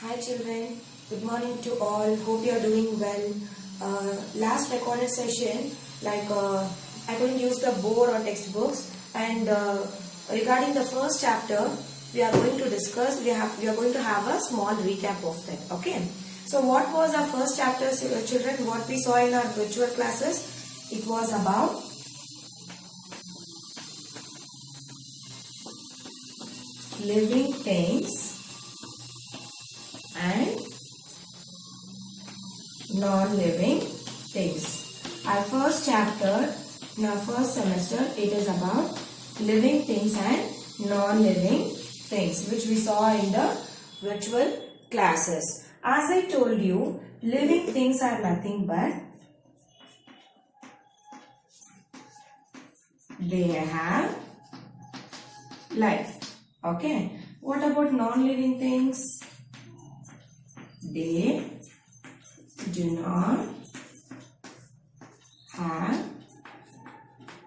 Hi children, good morning to all. Hope you are doing well. Last recorded session, I couldn't use the board or textbooks, and regarding the first chapter, we are going to discuss. We are going to have a small recap of that. Okay. So what was our first chapter, children? What we saw in our virtual classes? It was about living things and non-living things. Our first chapter in our first semester, it is about living things and non-living things, which we saw in the virtual classes. As I told you, living things are nothing but they have life. Okay. What about non-living things? They do not have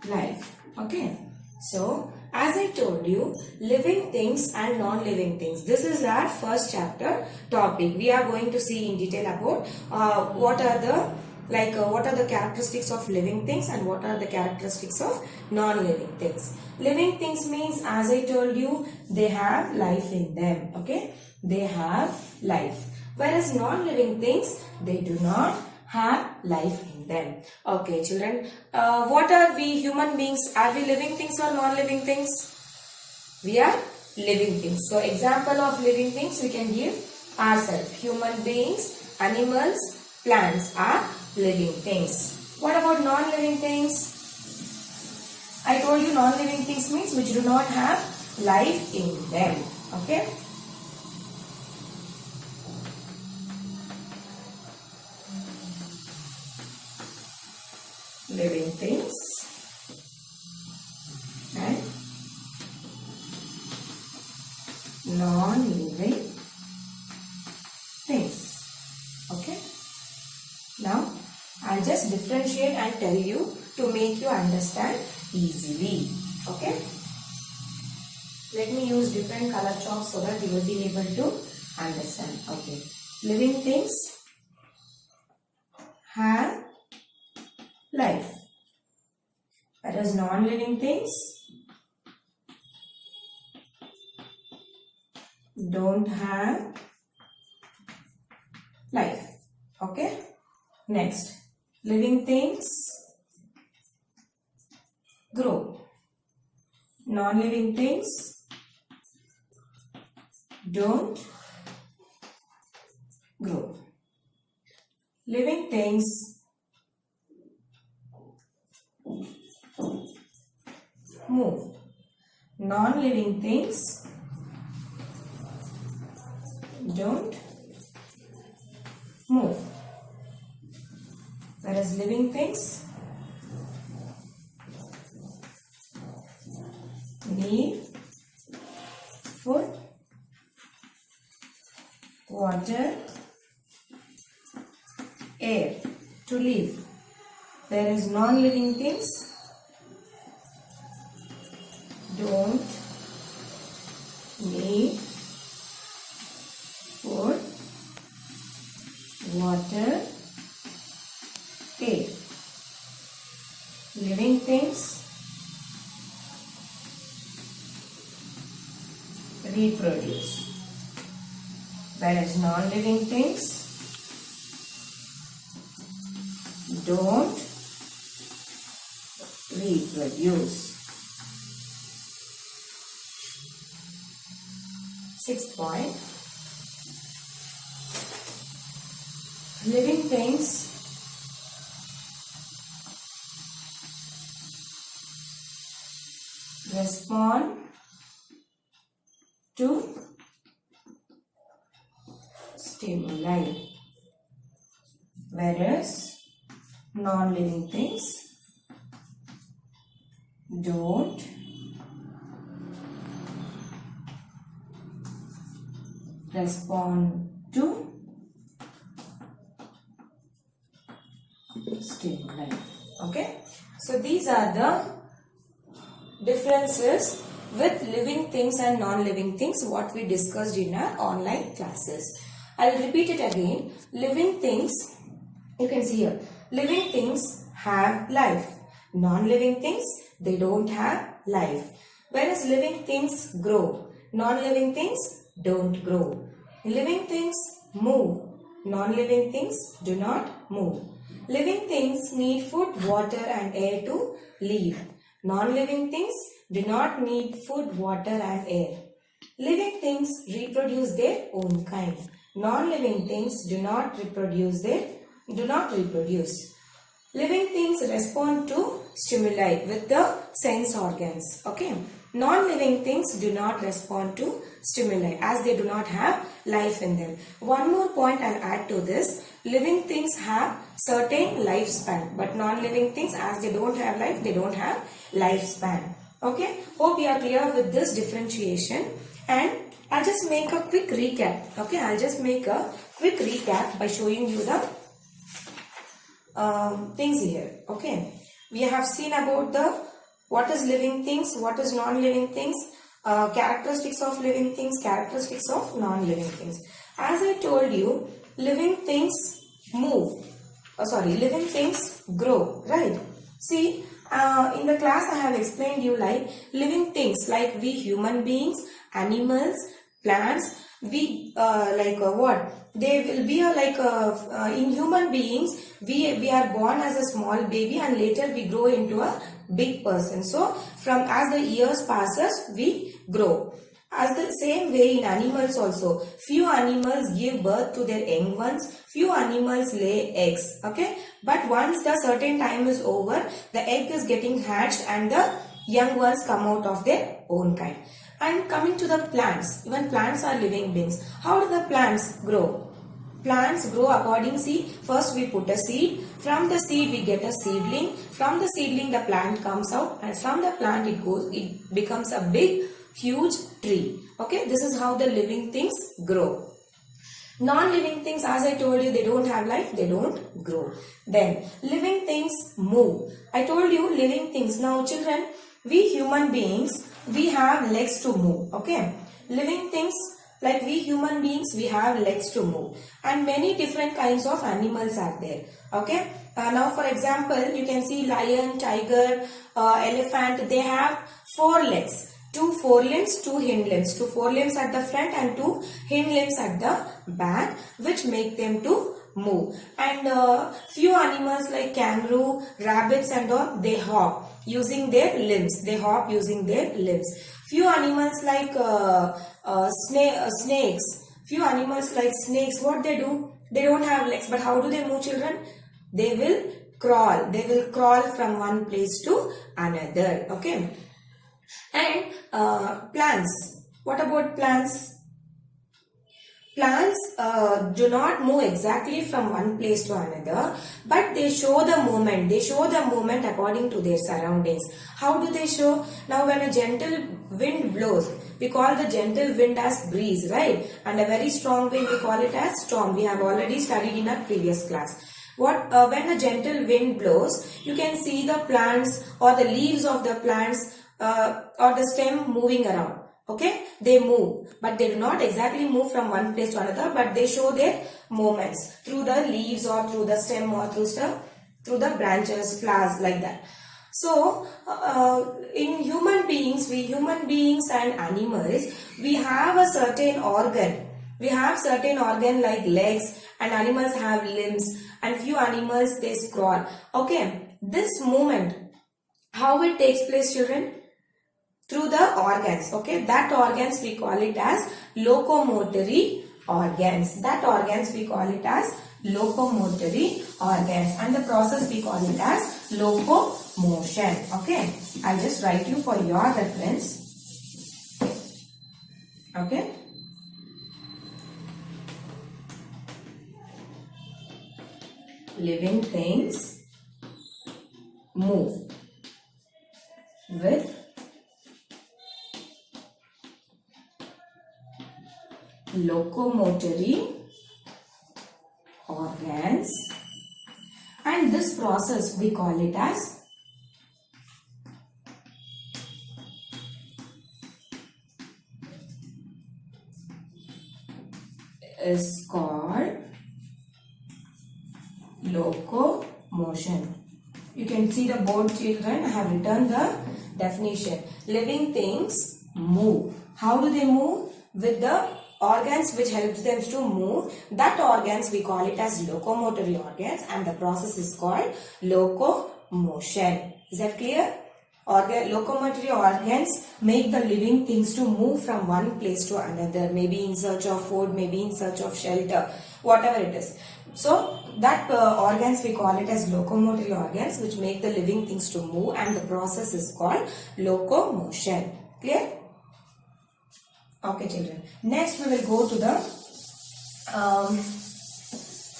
life. Okay. So, as I told you, living things and non-living things. This is our first chapter topic. We are going to see in detail about what are the characteristics of living things and what are the characteristics of non-living things. Living things means, as I told you, they have life in them. Okay. They have life. Whereas non-living things, they do not have life in them. Okay, children. What are we human beings? Are we living things or non-living things? We are living things. So, example of living things we can give ourselves. Human beings, animals, plants are living things. What about non-living things? I told you non-living things means which do not have life in them. Okay. Living things and non-living things. Okay. Now, I'll just differentiate and tell you to make you understand easily. Okay. Let me use different color chalks so that you will be able to understand. Okay. Living things have life, whereas non-living things don't have life. Okay. Next, living things grow. Non-living things don't grow. Living things move. Non-living things don't move. Whereas living things need food, water, air to live. Whereas non-living things don't need food, water, air. Living things reproduce, whereas non-living things don't reproduce. Sixth point, living things respond to stimuli, whereas non-living things don't respond to stimuli. Okay. So these are the differences with living things and non-living things what we discussed in our online classes. I'll repeat it again. Living things, you can see here, living things have life. Non-living things, they don't have life. Whereas living things grow. Non-living things don't grow. Living things move. Non-living things do not move. Living things need food, water and air to live. Non-living things do not need food, water and air. Living things reproduce their own kind. Non-living things do not reproduce. Living things respond to stimuli with the sense organs. Okay. Non-living things do not respond to stimuli as they do not have life in them. One more point I'll add to this. Living things have certain lifespan, but non-living things, as they don't have life, they don't have lifespan. Okay. Hope you are clear with this differentiation. And I'll just make a quick recap. Okay. I'll just make a quick recap by showing you the things here. Okay. We have seen about the what is living things, what is non-living things, characteristics of living things, characteristics of non-living things. As I told you, living things move. Living things grow, right? See, in the class I have explained you like living things like we human beings, animals, plants, we what? They will be in human beings, we are born as a small baby and later we grow into a big person. So from as the years passes, we grow. As the same way in animals also, few animals give birth to their young ones, few animals lay eggs, okay? But once the certain time is over, the egg is getting hatched and the young ones come out of their own kind. And coming to the plants, even plants are living beings. How do the plants grow? Plants grow according, see, first we put a seed, from the seed we get a seedling, from the seedling the plant comes out and from the plant it becomes a big huge tree. Okay, this is how the living things grow. Non-living things, as I told you, they don't have life, they don't grow. Then living things move. I told you living things. Now children, we human beings, we have legs to move. Okay, living things like we human beings, we have legs to move, and many different kinds of animals are there. Okay, now for example, you can see lion, tiger, elephant, they have 4 legs. 2 forelimbs, 2 hindlimbs, 2 forelimbs at the front and 2 hindlimbs at the back, which make them to move. And few animals like kangaroo, rabbits and all, they hop using their limbs. They hop using their limbs. Few animals like snakes. Few animals like snakes, what they do? They don't have legs, but how do they move, children? They will crawl. They will crawl from one place to another. Okay. And plants. What about plants? Plants do not move exactly from one place to another, but they show the movement. They show the movement according to their surroundings. How do they show? Now when a gentle wind blows, we call the gentle wind as breeze, right? And a very strong wind, we call it as storm. We have already studied in our previous class. When a gentle wind blows, you can see the plants or the leaves of the plants or the stem moving around. Okay, they move, but they do not exactly move from one place to another, but they show their movements through the leaves or through the stem or through the branches, flowers, like that. So in human beings, we human beings and animals, we have a certain organ. We have certain organ like legs, and animals have limbs, and few animals they crawl. Okay, this movement, how it takes place, children? Through the organs. Okay, that organs we call it as locomotory organs. That organs we call it as locomotory organs, and the process we call it as locomotion. Okay, I'll just write you for your reference. Okay. Living things move with locomotory organs, and this process we call it as is called locomotion. You can see the board, children. I have written the definition. Living things move. How do they move? With the organs which helps them to move. That organs we call it as locomotory organs, and the process is called locomotion. Is that clear? Locomotory organs make the living things to move from one place to another, maybe in search of food, maybe in search of shelter, whatever it is. So that organs we call it as locomotory organs, which make the living things to move, and the process is called locomotion. Clear? Okay, children. Next we will go to the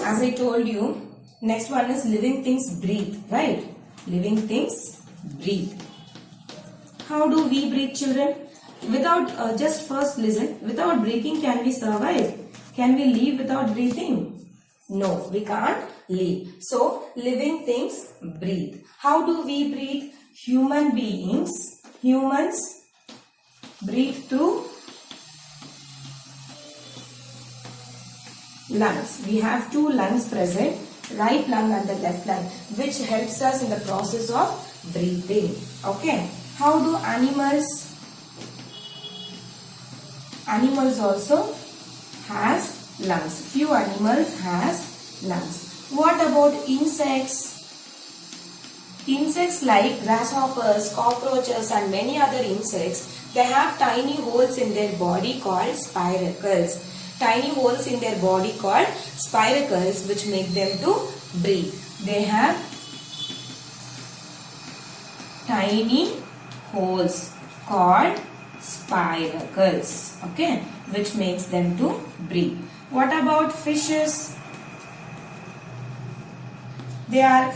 as I told you, next one is living things breathe, right? Living things breathe. How do we breathe, children? Without, just first listen, without breathing can we survive? Can we live without breathing? No, we can't live. So, living things breathe. How do we breathe? Humans breathe through lungs. We have two lungs present, right lung and the left lung, which helps us in the process of breathing. Okay. How do animals also has lungs. Few animals has lungs. What about insects? Insects like grasshoppers, cockroaches and many other insects, they have tiny holes in their body called spiracles. Tiny holes in their body called spiracles, which make them to breathe. They have tiny holes called spiracles, okay, which makes them to breathe. What about fishes?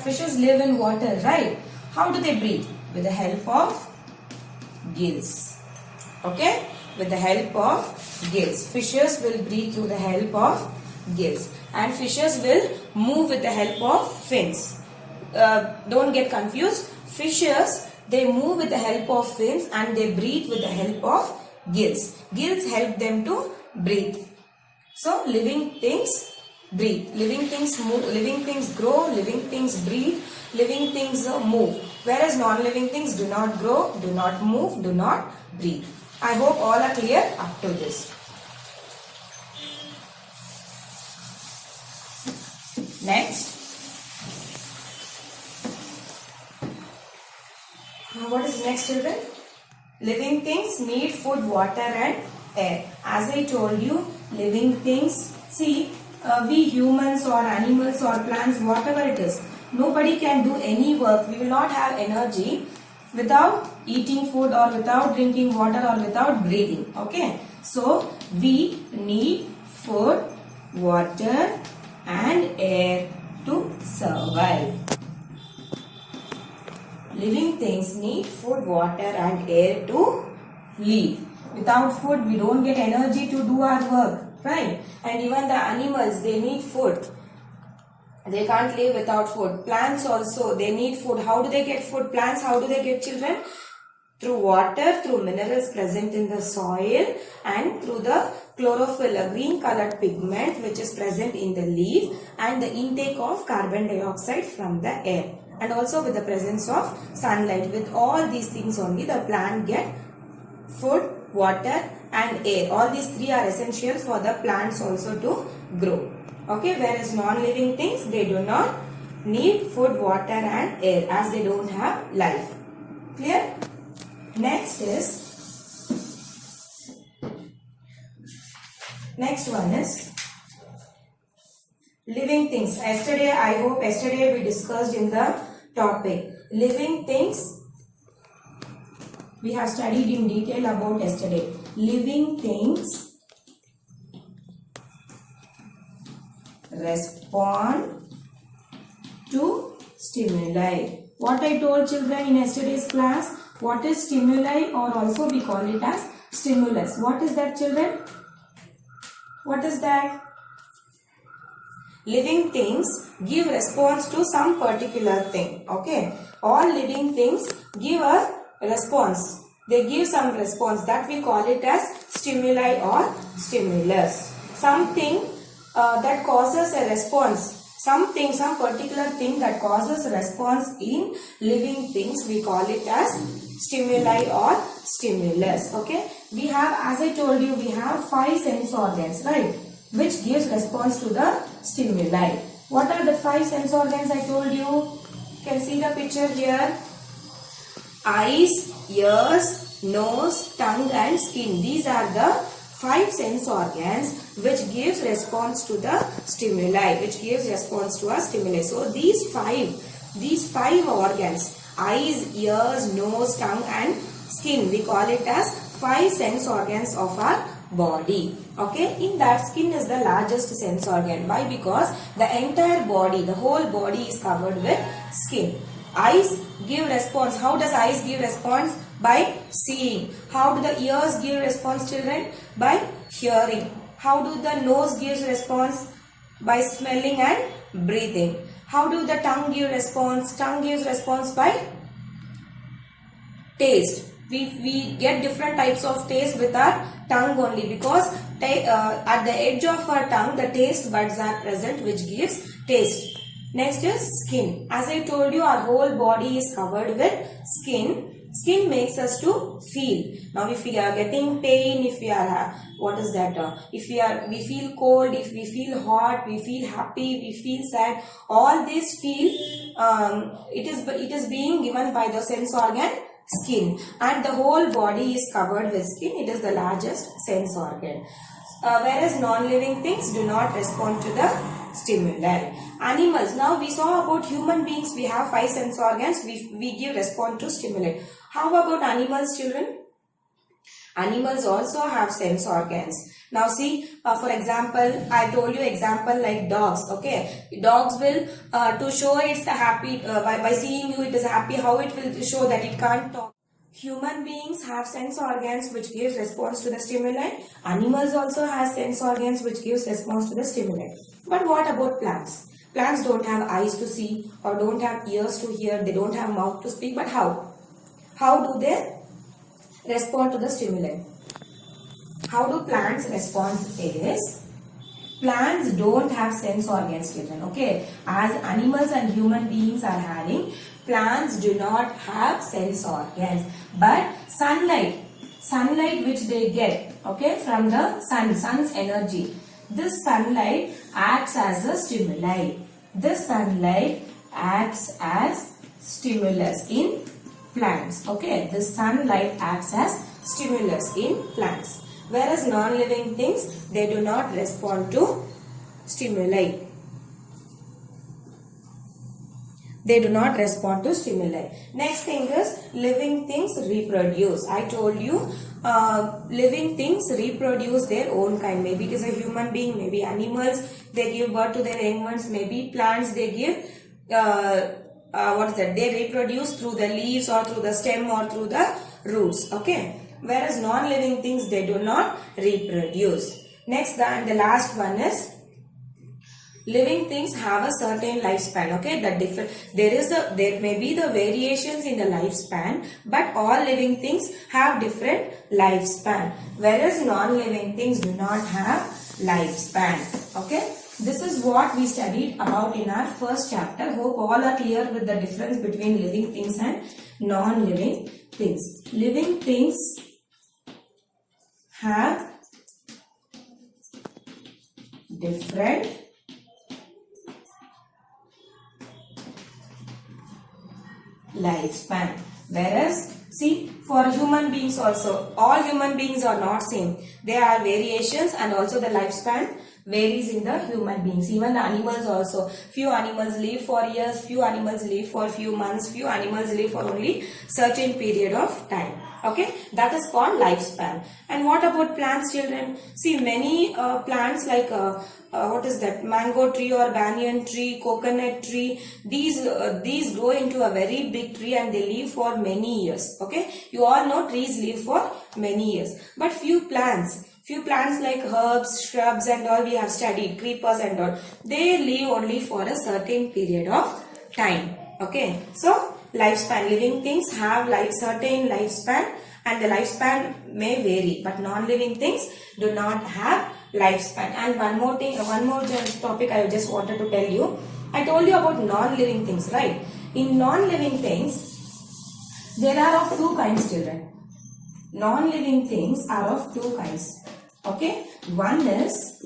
Fishes live in water, right? How do they breathe? With the help of gills. Okay? With the help of gills. Fishes will breathe through the help of gills. And fishes will move with the help of fins. Don't get confused. Fishes, they move with the help of fins and they breathe with the help of gills. Gills help them to breathe. So, living things breathe. Living things move. Living things grow. Living things breathe. Living things move. Whereas non-living things do not grow, do not move, do not breathe. I hope all are clear up to this. Next. What is next, children? Living things need food, water and air. As I told you, living things, see, we humans or animals or plants, whatever it is, nobody can do any work. We will not have energy without eating food or without drinking water or without breathing. Okay. So, we need food, water and air to survive. Living things need food, water and air to live. Without food, we don't get energy to do our work, right? And even the animals, they need food. They can't live without food. Plants also, they need food. How do they get food? Plants, how do they get, children? Through water, through minerals present in the soil and through the chlorophyll, a green colored pigment which is present in the leaf, and the intake of carbon dioxide from the air. And also with the presence of sunlight. With all these things only the plant get food, water and air. All these three are essential for the plants also to grow. Okay, whereas non-living things, they do not need food, water and air as they don't have life. Clear? Next one is living things. I hope yesterday we discussed in the topic. Living things, we have studied in detail about yesterday. Living things respond to stimuli. What I told children in yesterday's class, what is stimuli, or also we call it as stimulus. What is that, children? What is that? Living things give response to some particular thing. Okay. All living things give a response. They give some response, that we call it as stimuli or stimulus. Something that causes a response. Something, some particular thing that causes a response in living things, we call it as stimuli or stimulus. Okay, we have, as I told you, we have 5 sense organs, right, which gives response to the stimuli. What are the 5 sense organs I told you? You can see the picture here. Eyes, ears, nose, tongue and skin. These are the 5 sense organs which gives response to the stimuli, which gives response to a stimuli. So these five organs, eyes, ears, nose, tongue and skin, we call it as 5 sense organs of our body. Okay, in that, skin is the largest sense organ. Why? Because the entire body, the whole body is covered with skin. Eyes give response. How does eyes give response? By seeing. How do the ears give response, children? By hearing. How do the nose give response? By smelling and breathing. How do the tongue give response? Tongue gives response by taste. We get different types of taste with our tongue only, because at the edge of our tongue the taste buds are present, which gives taste. Next is skin. As I told you, our whole body is covered with skin. Skin makes us to feel. Now if we are getting pain, if we are if we feel cold, if we feel hot, we feel happy, we feel sad, all this feel it is being given by the sense organ skin, and the whole body is covered with skin. It is the largest sense organ. Whereas non-living things do not respond to the stimuli. Animals, now we saw about human beings, we have 5 sense organs, we give response to stimuli. How about animals, children? Animals also have sense organs. Now see, for example, I told you example like dogs. Okay, dogs will to show it's happy by seeing you it is happy. How it will show that it can't talk? Human beings have sense organs which gives response to the stimuli. Animals also have sense organs which gives response to the stimuli. But what about plants? Plants don't have eyes to see or don't have ears to hear. They don't have mouth to speak. But how? How do they respond to the stimuli? How do plants respond is, plants don't have sense organs, children. Okay, as animals and human beings are having, plants do not have sense organs. But sunlight which they get, okay, from the sun's energy, this sunlight acts as a stimuli. This sunlight acts as stimulus in plants. Okay, this sunlight acts as stimulus in plants. Whereas non-living things, they do not respond to stimuli. They do not respond to stimuli. Next thing is, living things reproduce. I told you, living things reproduce their own kind. Maybe it is a human being, maybe animals, they give birth to their young ones, maybe plants, they give, they reproduce through the leaves or through the stem or through the roots. Okay. Whereas non-living things, they do not reproduce. Next, the last one is, living things have a certain lifespan. Okay, there may be the variations in the lifespan, but all living things have different lifespan. Whereas non-living things do not have lifespan. Okay, this is what we studied about in our first chapter. Hope all are clear with the difference between living things and non-living things. Living things have different lifespan. Whereas, see, for human beings also, all human beings are not same. There are variations, and also the lifespan varies in the human beings. Even the animals also. Few animals live for years, few animals live for few months, few animals live for only certain period of time. Okay, that is called lifespan. And what about plants, children? See, many plants like mango tree or banyan tree, coconut tree, these grow into a very big tree and they live for many years. Okay, you all know trees live for many years. But few plants like herbs, shrubs and all we have studied, creepers and all, they live only for a certain period of time. Okay, so lifespan, living things have certain lifespan, and the lifespan may vary, but non-living things do not have lifespan. And one more thing, topic I just wanted to tell you. I told you about non-living things, right? In non-living things, there are of two kinds, children. Non-living things are of two kinds. Okay, one is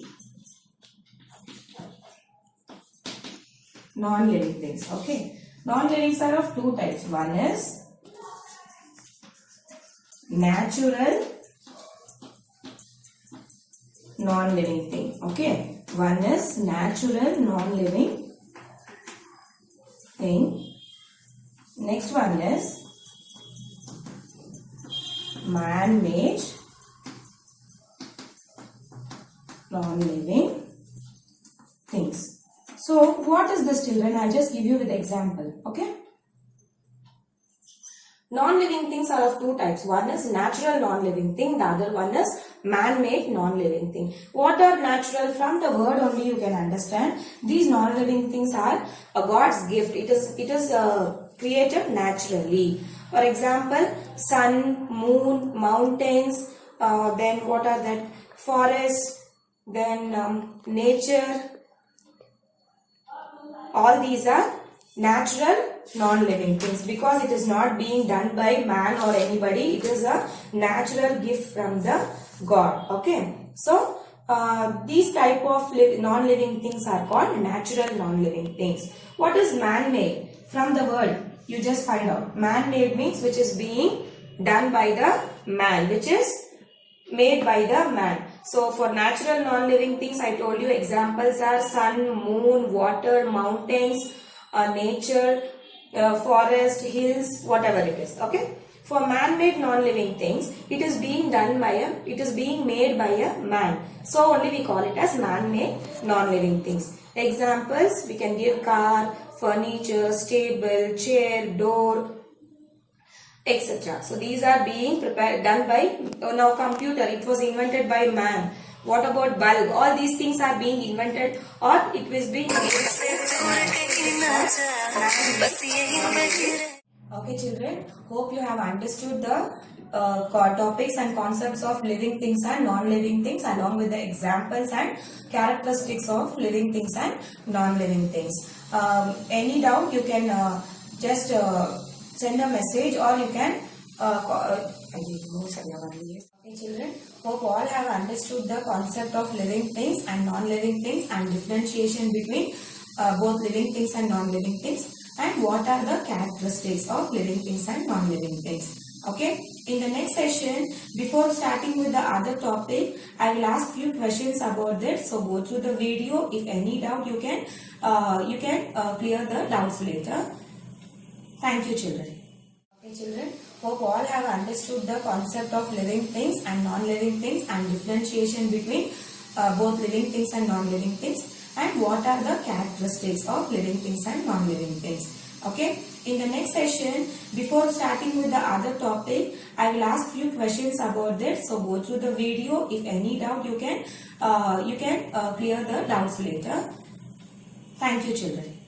non-living things. Okay, non-living are of two types. One is natural non-living thing. Okay, one is natural non-living thing. Next one is man-made non-living things. So what is this, children? I'll just give you with example. Okay, non-living things are of two types. One is natural non-living thing, the other one is man-made non-living thing. What are natural? From the word only you can understand. These non-living things are a God's gift. It is created naturally. For example, sun, moon, mountains, then what are that? Forests, then nature. All these are natural non-living things because it is not being done by man or anybody. It is a natural gift from the God. Okay. So, these type of non-living things are called natural non-living things. What is man-made? From the word, you just find out. Man-made means which is being done by the man, which is made by the man. So, for natural non-living things, I told you examples are sun, moon, water, mountains, nature, forest, hills, whatever it is. Okay. For man-made non-living things, it is being made by a man. So only we call it as man-made non-living things. Examples we can give: car, furniture, stable, chair, door, etc. So these are being done by now computer. It was invented by man. What about bulb? All these things are being invented or it was being Okay, children. Hope you have understood the topics and concepts of living things and non-living things along with the examples and characteristics of living things and non-living things. Any doubt you can just send a message or you can Okay, children, hope all have understood the concept of living things and non-living things and differentiation between both living things and non-living things, and what are the characteristics of living things and non-living things. Okay, in the next session, before starting with the other topic, I will ask few questions about that. So go through the video. If any doubt, you can clear the doubts later. Thank you, children. Okay, children, hope all have understood the concept of living things and non-living things and differentiation between both living things and non-living things, and what are the characteristics of living things and non-living things. Okay, in the next session, before starting with the other topic, I will ask few questions about that. So go through the video. If any doubt, you can clear the doubts later. Thank you, children.